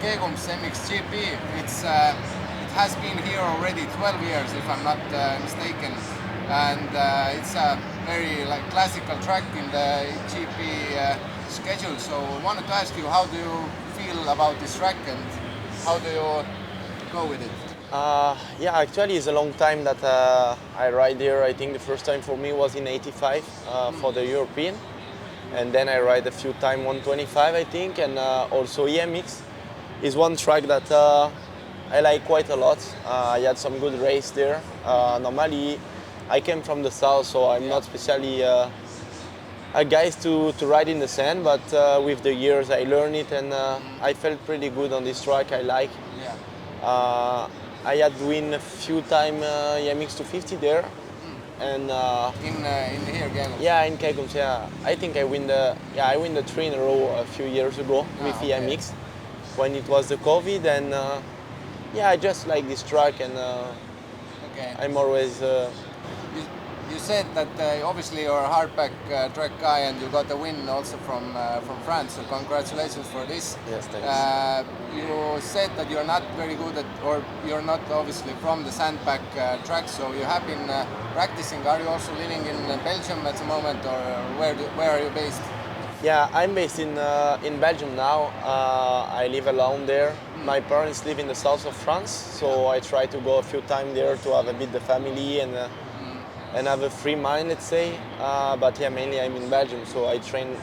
Kegums MXGP. It has been here already 12 years, if I'm not mistaken, and it's a very classical track in the GP schedule. So I wanted to ask you, how do you feel about this track and how do you go with it? Yeah, actually, it's a long time that I ride here. I think the first time for me was in '85 for the European, and then I ride a few times 125, I think, and also EMX is one track that I like quite a lot. I had some good race there. Normally, I came from the south, so I'm not especially a guy to ride in the sand, but with the years I learned it, and I felt pretty good on this track. I like. I had win a few times EMX 250 there, and In here again? yeah, in Kegums, yeah. I think I win the 3 in a row a few years ago with okay. EMX when it was the COVID, and yeah, I just like this track, and Okay. I'm always. You said that obviously you're a hardback track guy and you got a win also from France, so congratulations for this. Yes, thanks. You said that you're not very good at, or you're not obviously from the sandbag track, so you have been practicing. Are you also living in Belgium at the moment, or where are you based? Yeah, I'm based in Belgium now. I live alone there. My parents live in the south of France, so I try to go a few times there to have a bit the family and have a free mind, let's say. But yeah, mainly I'm in Belgium, so I train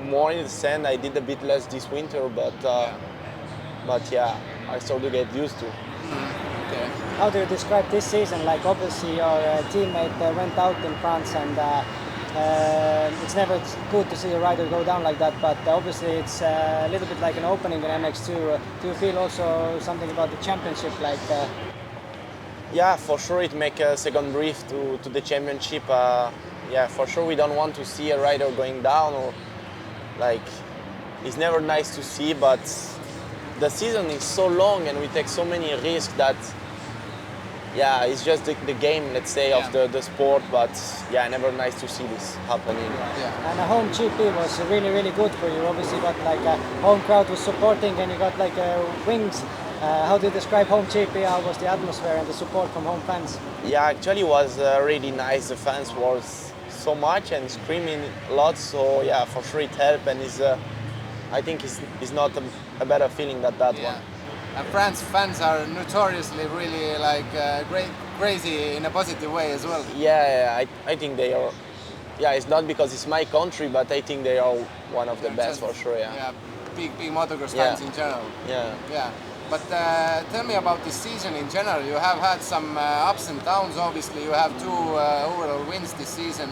more in the sand. I did a bit less this winter, but yeah, I start to get used to. Okay. How do you describe this season? Like obviously your teammate went out in France, and it's never good to see a rider go down like that, but obviously it's a little bit like an opening in MX2. Do you feel also something about the championship? Yeah, for sure it make a second brief to the championship. Yeah, for sure we don't want to see a rider going down, or like it's never nice to see, but the season is so long and we take so many risks that yeah, it's just the game, let's say, of the sport, but yeah, never nice to see this happening. Yeah. And a home GP was really, really good for you. Obviously you got like a home crowd was supporting, and you got like wings. How do you describe home GP? How was the atmosphere and the support from home fans? Yeah, actually it was really nice. The fans was so much and screaming a lot, so yeah, for sure it helped, and I think it's not a better feeling than that one. And France fans are notoriously really crazy in a positive way as well. Yeah, I think they are. Yeah, it's not because it's my country, but I think they are one of the best for sure. Yeah. Big motocross fans in general. Yeah. But tell me about this season in general. You have had some ups and downs. Obviously, you have 2 overall wins this season.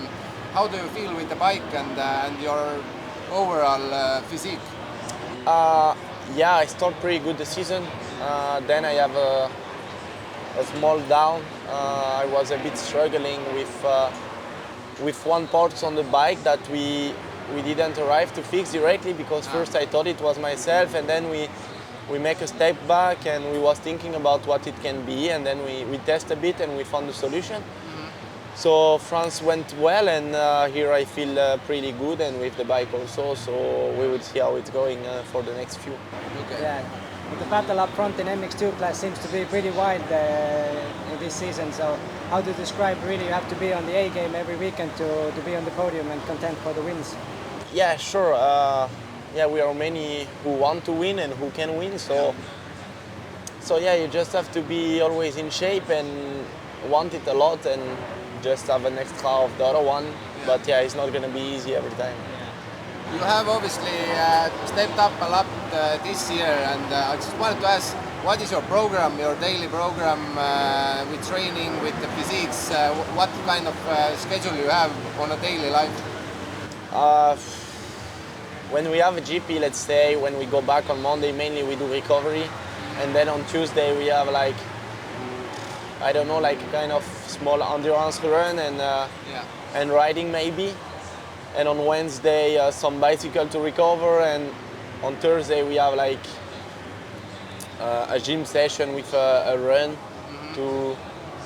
How do you feel with the bike and your overall physique? Yeah, I start pretty good the season. Then I have a small down. I was a bit struggling with one part on the bike that we didn't arrive to fix directly, because first I thought it was myself, and then we make a step back and we was thinking about what it can be, and then we test a bit and we found the solution. So France went well, and here I feel pretty good, and with the bike also, so we will see how it's going for the next few. Okay. Yeah. But the battle up front in MX2 class seems to be pretty wide in this season, so how do you describe, really you have to be on the A game every weekend to be on the podium and contend for the wins? Yeah, sure. Yeah, we are many who want to win and who can win, so yeah, you just have to be always in shape and want it a lot, and just have an extra of the other one. But yeah, it's not going to be easy every time. You have obviously stepped up a lot this year, and I just wanted to ask, what is your program, your daily program with training, with the physiques? What kind of schedule you have on a daily life? When we have a GP, let's say, when we go back on Monday, mainly we do recovery, and then on Tuesday we have like, I don't know, like a kind of small endurance run and riding maybe. And on Wednesday some bicycle to recover, and on Thursday we have like a gym session with a run to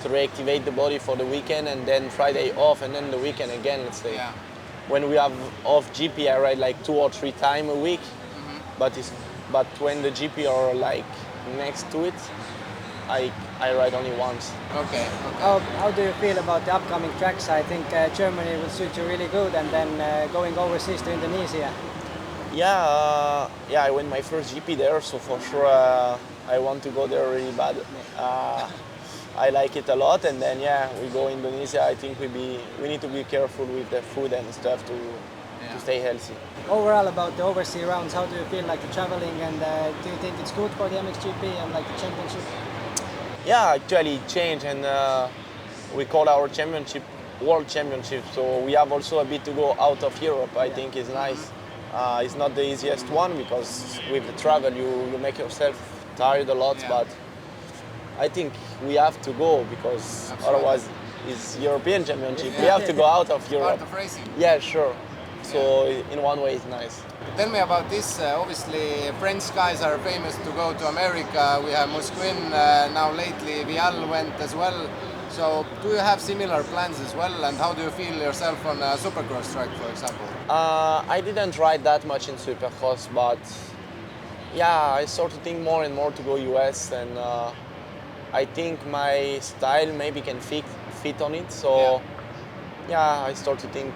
reactivate the body for the weekend, and then Friday off, and then the weekend again, let's say. When we have off GP, I ride like 2 or 3 times a week, but but when the GP are like next to it, I ride only once. Okay. How do you feel about the upcoming tracks? I think Germany will suit you really good, and then going overseas to Indonesia. Yeah, I went my first GP there, so for sure I want to go there really bad. I like it a lot, and then we go Indonesia. I think we need to be careful with the food and stuff to stay healthy. Overall, about the overseas rounds, how do you feel like the traveling, and do you think it's good for the MXGP and like the championship? Yeah, actually it changed, and we call our championship World Championship, so we have also a bit to go out of Europe. I think is nice. It's not the easiest one because with the travel you make yourself tired a lot, but I think we have to go because otherwise it's European Championship. We have to go out of Europe. Part of racing. Yeah, sure. So in one way it's nice. Tell me about this. Obviously, French guys are famous to go to America. We have Mosquin now lately. Vial went as well. So, do you have similar plans as well? And how do you feel yourself on a Supercross track, for example? I didn't ride that much in Supercross, but I start to think more and more to go US, and I think my style maybe can fit on it. So, I start to think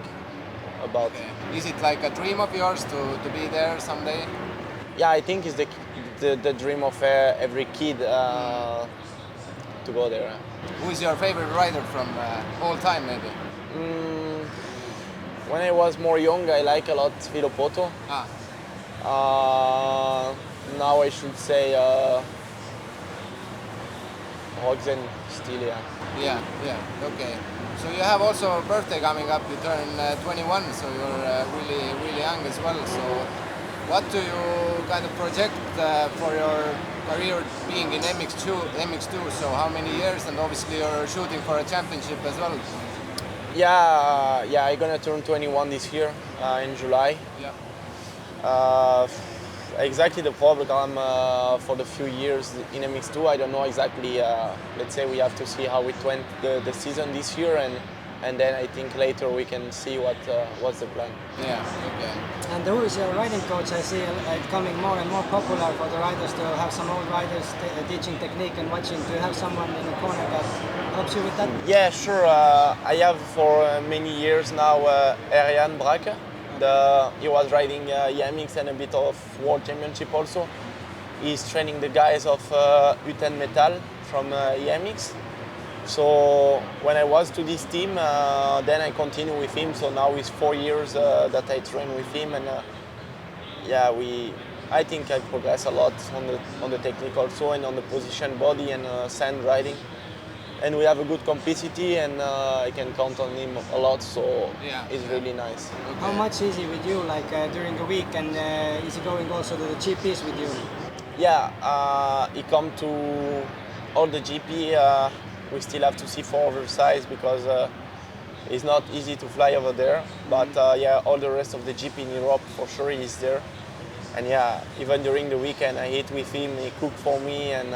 about. Okay. Is it like a dream of yours to be there someday? Yeah, I think it's the dream of every kid to go there. Who is your favorite rider from all time, maybe? When I was more young, I like a lot Villopoto. Now I should say Rogzen still, Yeah, okay. So you have also a birthday coming up. You turn 21, so you're really young as well. So what do you kind of project for your career being in MX2? So how many years? And obviously you're shooting for a championship as well. Yeah, I'm gonna turn 21 this year in July. Yeah. Exactly the program for the few years in MX2. I don't know exactly. Let's say we have to see how it went the season this year, and then I think later we can see what's the plan. Yeah. Okay. And who is your riding coach? I see it coming more and more popular for the riders to have some old riders teaching technique and watching. Do you have someone in the corner that helps you with that? Yeah, sure. I have for many years now Ariane Braque. He was riding EMX and a bit of World Championship also. He's training the guys of Uten Metal from EMX. So when I was to this team, then I continue with him. So now it's 4 years that I train with him, and I think I progress a lot on the technique also, and on the position body and sand riding. And we have a good complicity, and I can count on him a lot, so it's really nice. Okay. How much is he with you, like during the week, and is he going also to the GPs with you? Yeah, he come to all the GP. We still have to see for oversize because it's not easy to fly over there. But all the rest of the GP in Europe for sure he's there. And even during the weekend I eat with him, he cook for me, and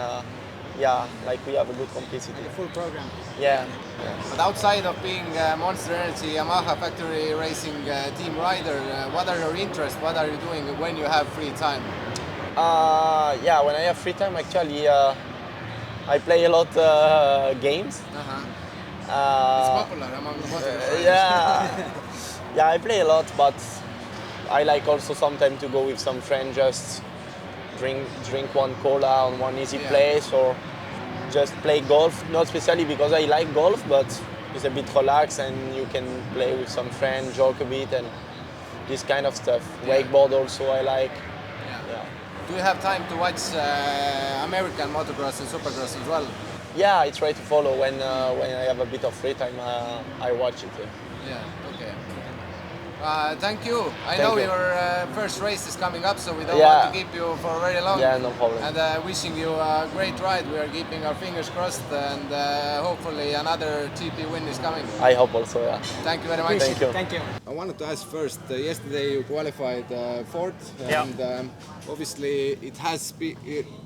like we have a good complicity. The full program. Yeah. But outside of being Monster Energy Yamaha factory racing team rider, what are your interests? What are you doing when you have free time? When I have free time, actually, I play a lot games. It's popular among the motocross Yeah, I play a lot, but I like also sometimes to go with some friends, just drink one cola on one easy place, or just play golf. Not especially because I like golf, but it's a bit relaxed and you can play with some friends, joke a bit, and this kind of stuff. Wakeboard also I like. Do you have time to watch American motocross and supercross as well? Yeah, I try to follow when I have a bit of free time. I watch it. Okay. Thank you. I know your first race is coming up, so we don't want to keep you for very long. Yeah, no problem. And wishing you a great ride. We are keeping our fingers crossed, and hopefully another GP win is coming. I hope also, yeah. Thank you very much. Thank you. Thank you. I wanted to ask first, yesterday you qualified fourth, and obviously it has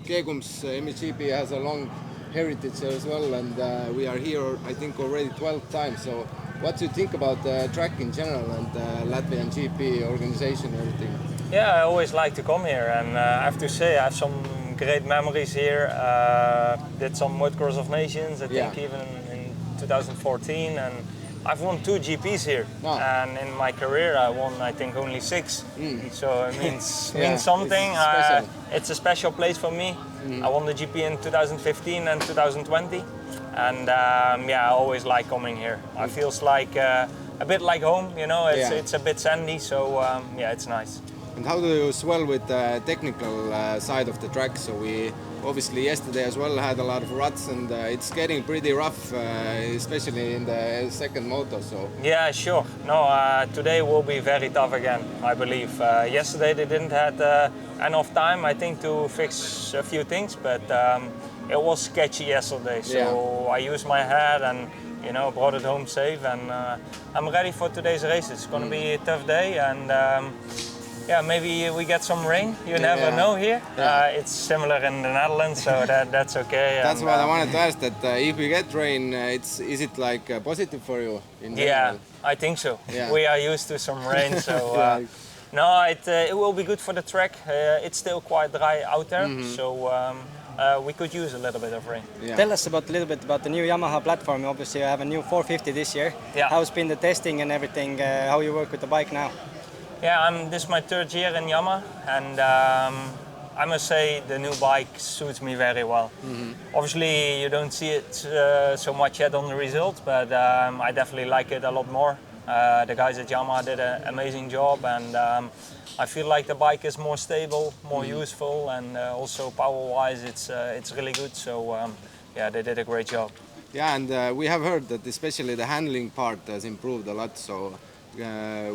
Kegum's MXGP has a long heritage as well, and we are here I think already 12 times. So what do you think about the track in general and Latvian GP organization and everything? Yeah, I always like to come here, and I have to say I have some great memories here. Did some Mudcross of Nations, I think even in 2014, and I've won 2 GPs here. Wow. And in my career I won I think only 6. So it means means something. It's a special place for me. I won the GP in 2015 and 2020, and I always like coming here. I feels like a bit like home, you know. It's a bit sandy, so it's nice. And how do you swell with the technical side of the track? So we obviously yesterday as well had a lot of ruts, and it's getting pretty rough, especially in the second moto. So yeah, sure. No, today will be very tough again, I believe. Yesterday they didn't have enough time, I think, to fix a few things, but it was sketchy yesterday. So I used my head and brought it home safe, and I'm ready for today's race. It's going to be a tough day, and maybe we get some rain. You never know here. It's similar in the Netherlands, so that's okay. That's what I wanted to ask. That if we get rain, is it like positive for you? In general? I think so. Yeah. We are used to some rain, so no, it will be good for the track. It's still quite dry out there, so we could use a little bit of rain. Yeah. Tell us a little bit about the new Yamaha platform. Obviously, you have a new 450 this year. Yeah. How's been the testing and everything? How you work with the bike now? Yeah, this is my 3rd year in Yamaha, and I must say the new bike suits me very well. Obviously, you don't see it so much yet on the results, but I definitely like it a lot more. The guys at Yamaha did an amazing job, and I feel like the bike is more stable, more useful, and also power-wise, it's really good. So they did a great job. Yeah, and we have heard that especially the handling part has improved a lot. So.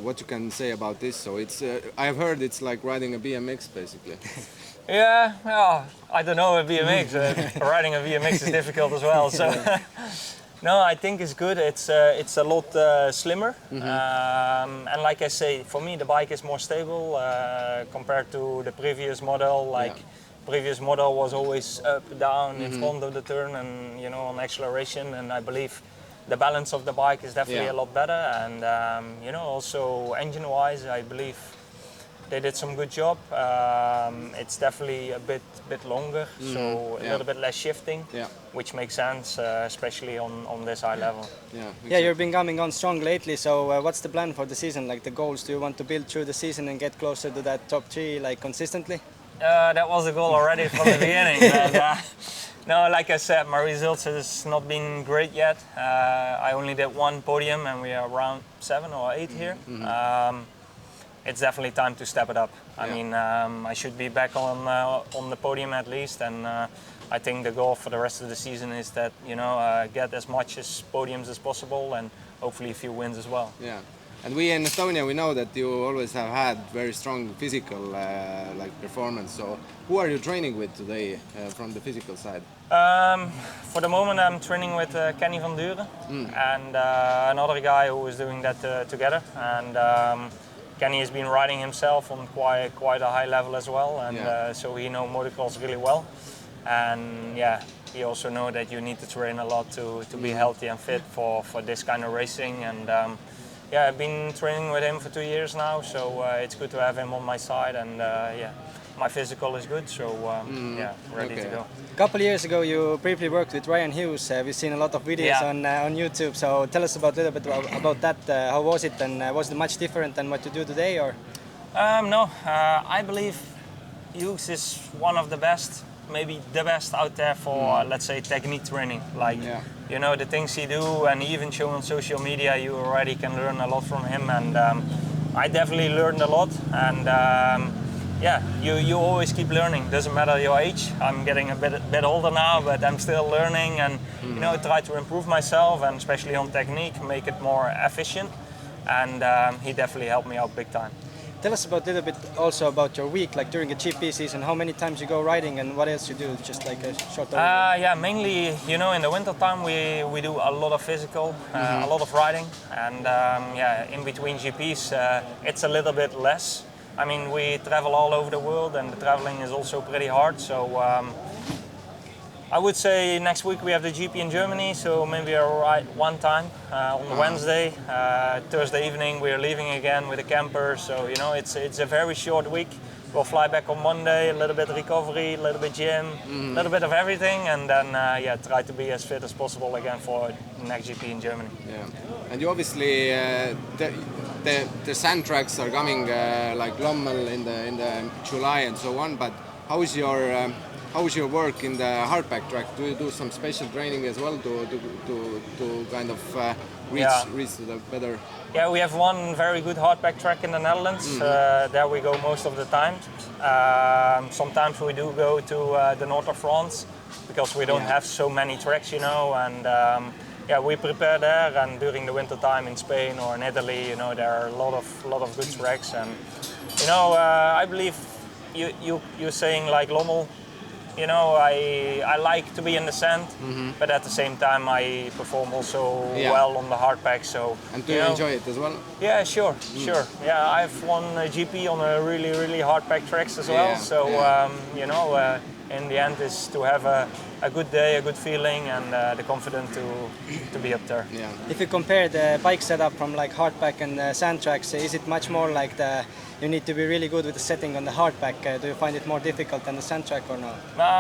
What you can say about this? So it's I've heard it's like riding a BMX basically. I don't know a BMX. Riding a BMX is difficult as well. So no, I think it's good. It's a lot slimmer, and like I say, for me the bike is more stable compared to the previous model. Previous model was always up, down, in front of the turn, and on acceleration. And I believe the balance of the bike is definitely a lot better, and also engine-wise, I believe they did some good job. It's definitely a bit longer, so a little bit less shifting, which makes sense, especially on this high level. Yeah, you've been coming on strong lately. So what's the plan for the season? Like the goals? Do you want to build through the season and get closer to that top 3, like consistently? That was the goal already from the beginning. But, no, like I said, my results has not been great yet. I only did 1 podium, and we are around 7 or 8 here. It's definitely time to step it up. I mean, I should be back on the podium at least, and I think the goal for the rest of the season is that get as much as podiums as possible, and hopefully a few wins as well. Yeah. And we in Estonia, we know that you always have had very strong physical performance. So who are you training with today from the physical side? For the moment I'm training with Kenny van Duren and another guy who is doing that together. And Kenny has been riding himself on quite a high level as well, and so he knows motocross really well. And he also knows that you need to train a lot to be healthy and fit for this kind of racing. And I've been training with him for 2 years now, so it's good to have him on my side, and my physical is good, so ready to go. A couple of years ago you briefly worked with Ryan Hughes. We've seen a lot of videos on YouTube, so tell us a little bit about that. How was it, and was it much different than what you do today? Or? No, I believe Hughes is one of the best, maybe the best out there for, let's say, technique training. The things he do, and even show on social media, you already can learn a lot from him. And I definitely learned a lot. And you always keep learning. Doesn't matter your age. I'm getting a bit older now, but I'm still learning, and try to improve myself, and especially on technique, make it more efficient. And he definitely helped me out big time. Tell us a little bit also about your week, like during a GP season, how many times you go riding and what else you do, just like a short overview. Mainly, in the winter time we do a lot of physical, a lot of riding, and in between GPs it's a little bit less. I mean, we travel all over the world, and the traveling is also pretty hard, so I would say next week we have the GP in Germany, so maybe I'll ride one time on Wednesday. Thursday evening we're leaving again with a camper, so you know it's a very short week. We'll fly back on Monday, a little bit recovery, a little bit gym, a little bit of everything, and then try to be as fit as possible again for the next GP in Germany. Yeah, and you obviously the sand tracks are coming like Lommel in the July and so on. But how is your work in the hardback track? Do you do some special training as well to kind of reach to the better? Yeah, we have one very good hardback track in the Netherlands. There we go most of the time. Sometimes we do go to the north of France because we don't have so many tracks, you know. And we prepare there. And during the winter time in Spain or in Italy, you know, there are a lot of good tracks. And you know, I believe you're saying like Lommel. You know, I like to be in the sand, but at the same time I perform also well on the hardpack. So and do you enjoy it as well? Yeah, sure. Yeah, I've won a GP on a really hardpack tracks as well. So you know, in the end is to have a good day, a good feeling, and the confidence to be up there. Yeah. If you compare the bike setup from like hardpack and sand tracks, is it much more like you need to be really good with the setting on the hardpack? Do you find it more difficult than the sand track or no?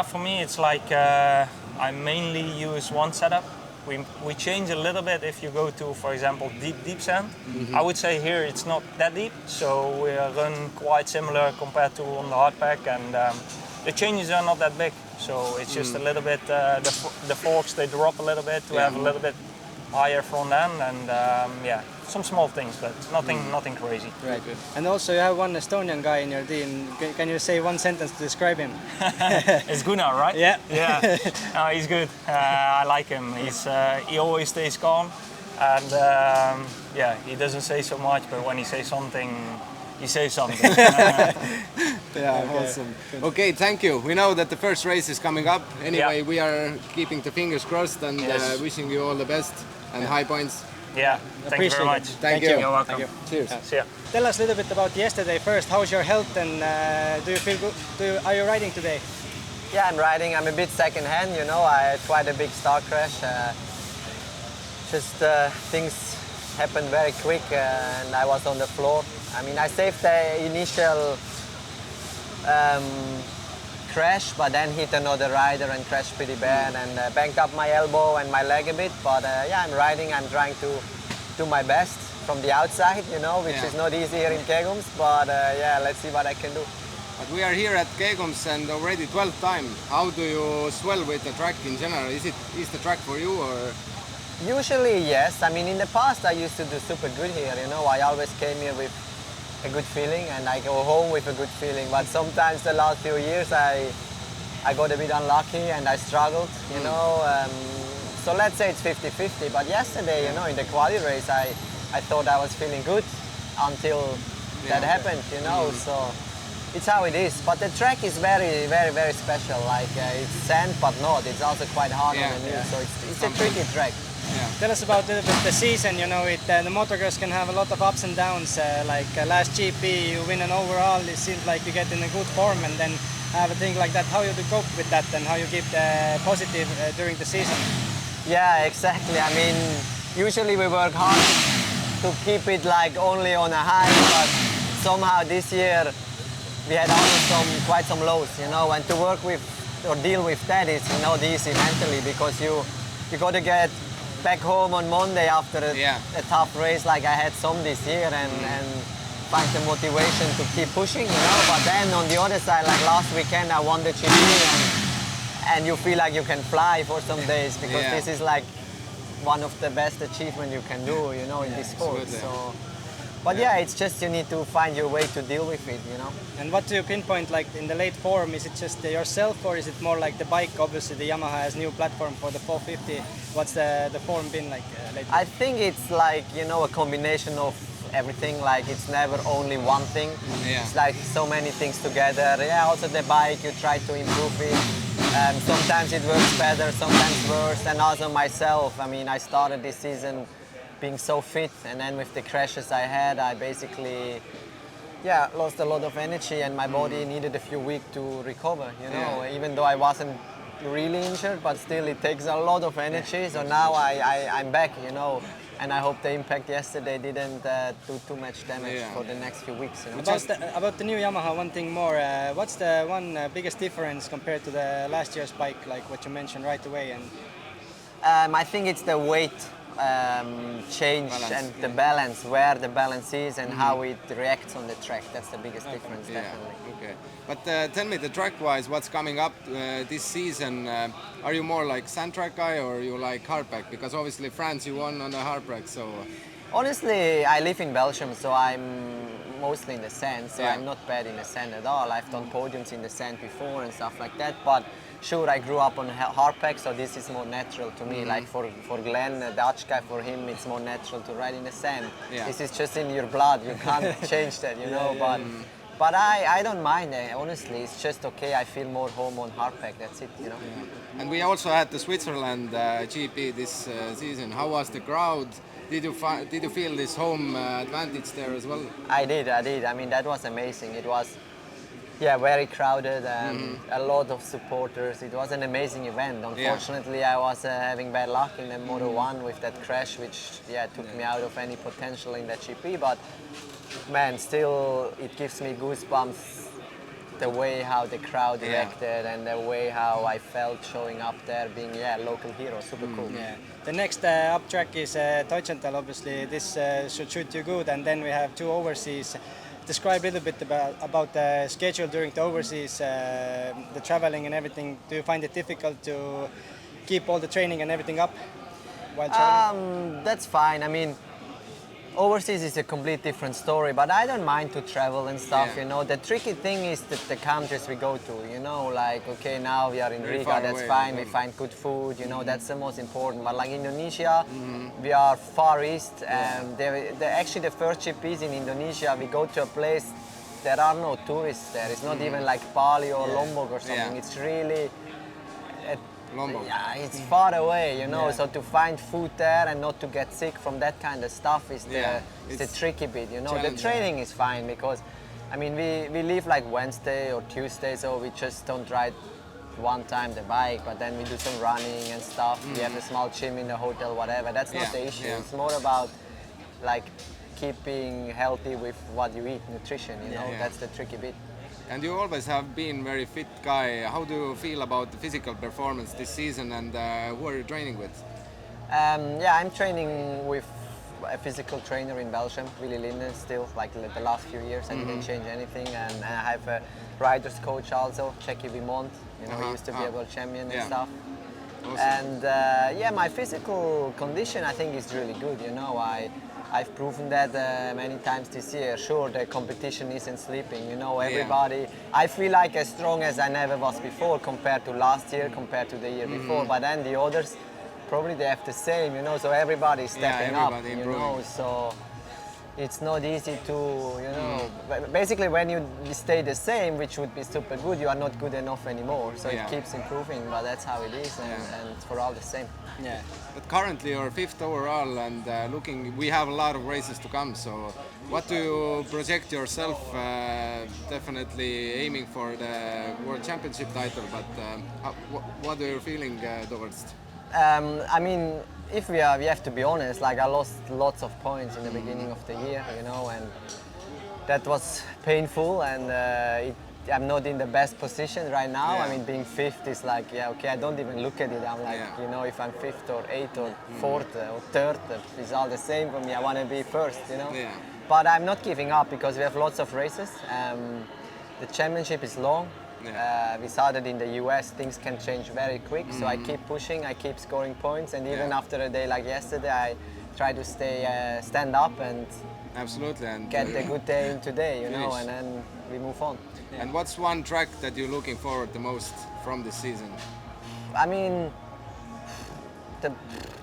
For me, it's like I mainly use one setup. We change a little bit if you go to, for example, deep sand. I would say here it's not that deep, so we run quite similar compared to on the hardpack, and the changes are not that big. So it's just a little bit, the forks they drop a little bit to have a little bit higher front end, and some small things, but nothing crazy. Right. And also you have one Estonian guy in your team. Can you say one sentence to describe him? It's Gunnar, right? Yeah. Yeah. No, he's good. I like him. He always stays calm, and he doesn't say so much, but when he says something, he says something. Awesome. Okay, thank you. We know that the first race is coming up. Anyway, we are keeping the fingers crossed and wishing you all the best and high points. Yeah, thank you very much. Thank you. You're welcome. Thank you. Cheers. See ya. Tell us a little bit about yesterday first. How's your health and do you feel good? Are you riding today? Yeah, I'm riding. I'm a bit second-hand, you know. I had quite a big star crash. Things happened very quick and I was on the floor. I mean, I saved the initial crash, but then hit another rider and crashed pretty bad and banged up my elbow and my leg a bit. But I'm riding. I'm trying to do my best from the outside, you know, which is not easy here in Kegums. But let's see what I can do. But we are here at Kegums and already 12th time. How do you swell with the track in general? Is the track for you or? Usually, yes. I mean, in the past I used to do super good here, you know. I always came here with a good feeling and I go home with a good feeling. But sometimes the last few years I got a bit unlucky and I struggled, you know. So let's say it's 50-50. But yesterday, you know, in the quali race, I thought I was feeling good until that happened, you know. So it's how it is. But the track is very, very, very special. Like it's sand, but not. It's also quite hard on the knee. So it's a tricky track. Yeah. Tell us about a little bit the season. You know, the motocross can have a lot of ups and downs. Last GP, you win an overall. It seems like you get in a good form, and then have a thing like that. How you cope with that, and how you keep positive during the season? Yeah, exactly. I mean, usually we work hard to keep it like only on a high, but somehow this year we had also quite some lows. You know, and to work with or deal with that is not easy mentally because you got to get back home on Monday after a tough race like I had some this year and find the motivation to keep pushing, you know. But then on the other side, like last weekend I won the GP and you feel like you can fly for some days because this is like one of the best achievements you can do, you know, in this sport. Good, so, but it's just you need to find your way to deal with it, you know. And what do you pinpoint, like in the late form? Is it just yourself, or is it more like the bike? Obviously, the Yamaha has new platform for the 450. What's the form been like lately? I think it's like, you know, a combination of everything. Like it's never only one thing. It's like so many things together. Yeah, also the bike, you try to improve it. Sometimes it works better, sometimes worse. And also myself, I mean, I started this season being so fit, and then with the crashes I had, I basically lost a lot of energy and my body needed a few weeks to recover, you know. Even though I wasn't really injured, but still it takes a lot of energy. So now I'm back, you know, and I hope the impact yesterday didn't do too much damage for the next few weeks. You know? About the new Yamaha, one thing more. What's the one biggest difference compared to the last year's bike, like what you mentioned right away? And I think it's the weight change and the balance, where the balance is and how it reacts on the track. That's the biggest difference, definitely. Okay. But tell me, the track-wise, what's coming up this season? Are you more like sand track guy or you like hardpack? Because obviously France, you won on the hardpack, so. Honestly, I live in Belgium, so I'm mostly in the sand. So Yeah. I'm not bad in the sand at all. I've done podiums in the sand before and stuff like that. But sure, I grew up on hardpack, so this is more natural to me. Like for Glenn, the Dutch guy, for him, it's more natural to ride in the sand. Yeah. This is just in your blood. You can't change that, you know. But I don't mind. Honestly, it's just okay. I feel more home on hardpack. That's it, you know. And we also had the Switzerland GP this season. How was the crowd? Did you feel this home advantage there as well? I did. I mean, that was amazing. It was, very crowded and a lot of supporters. It was an amazing event. Unfortunately, I was having bad luck in the Moto 1 with that crash, which took me out of any potential in that GP. But man, still, it gives me goosebumps. The way how the crowd reacted and the way how I felt showing up there, being local hero, super cool. yeah, the next up track is Teutschenthal. Obviously, this should suit you good. And then we have 2 overseas. Describe a little bit about the schedule during the overseas, the traveling and everything. Do you find it difficult to keep all the training and everything up while traveling? That's fine. I mean, overseas is a complete different story, but I don't mind to travel and stuff, you know. The tricky thing is that the countries we go to, you know, like, okay, now we are in Very Riga, far that's away, fine, we find good food, you know, that's the most important. But like Indonesia, we are far east, and actually the first GPs in Indonesia, we go to a place, there are no tourists there. It's not even like Bali or Lombok or something. Yeah. It's really Lombok. yeah, it's far away, you know, so to find food there and not to get sick from that kind of stuff is the it's tricky bit, you know. The challenging. training is fine because, I mean, we leave like Wednesday or Tuesday, so we just don't ride one time the bike, but then we do some running and stuff. We have a small gym in the hotel, whatever. That's not the issue. It's more about like keeping healthy with what you eat, nutrition, you know. Yeah. That's the tricky bit. And you always have been very fit guy. How do you feel about the physical performance this season, and who are you training with? I'm training with a physical trainer in Belgium, Willy Linden, still, like the last few years. I didn't change anything, and I have a rider's coach also, Checky Vimont. You know, he used to be a world champion and stuff. Awesome. And my physical condition, I think, is really good. You know, I've proven that many times this year. Sure, the competition isn't sleeping. You know, everybody. I feel like as strong as I never was before compared to last year, compared to the year before. But then the others, probably they have the same. You know, so everybody's stepping up. You know, so it's not easy to, you know. Basically, when you stay the same, which would be super good, you are not good enough anymore. So it keeps improving. But that's how it is, and it's for all the same. Yeah. But currently you're 5th overall, and we have a lot of races to come. So, what do you project yourself? Definitely aiming for the World Championship title. But what are you feeling towards? I mean, if we have to be honest, like I lost lots of points in the beginning of the year, you know, and that was painful, and I'm not in the best position right now. I mean, being 5th is like, okay, I don't even look at it. I'm like, you know, if I'm 5th or 8th or 4th or 3rd, it's all the same for me. I want to be 1st, you know. Yeah. But I'm not giving up because we have lots of races. The championship is long. We saw that in the US things can change very quick, so I keep pushing, I keep scoring points, and even after a day like yesterday, I try to stand up and Absolutely, and get a good day in today, you know, finish. and then we move on. And what's one track that you're looking forward the most from this season? I mean,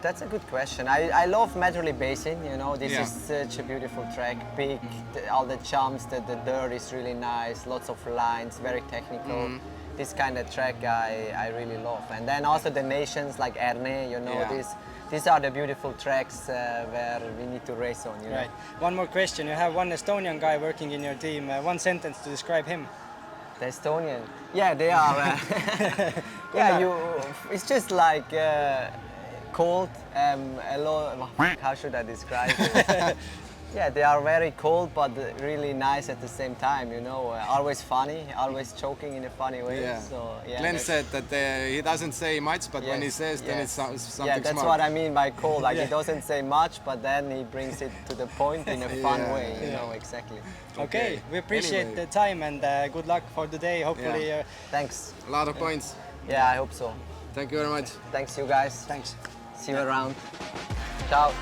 that's a good question. I love Medley Basin, you know, this is such a beautiful track, big, all the jumps, the dirt is really nice, lots of lines, very technical. This kind of track I really love. And then also the nations like Erne, you know, these are the beautiful tracks where we need to race on, you know. Right. One more question. You have one Estonian guy working in your team. One sentence to describe him. The Estonian. Yeah, they are. Yeah, it's just like cold. A lot. How should I describe it? Yeah, they are very cold, but really nice at the same time. You know, always funny, always joking in a funny way. Yeah. So yeah. Glenn said that he doesn't say much, but when he Yes, says, then yes. it's something Yeah, that's smart. what I mean by cold. Like Yeah. he doesn't say much, but then he brings it to the point in a fun Yeah, way. You yeah. know, exactly. Okay, we appreciate Anyway. the time and good luck for the day. Hopefully, Yeah. Thanks. A lot of points. Yeah, I hope so. Thank you very much. Thanks, you guys. thanks. See you around. Ciao.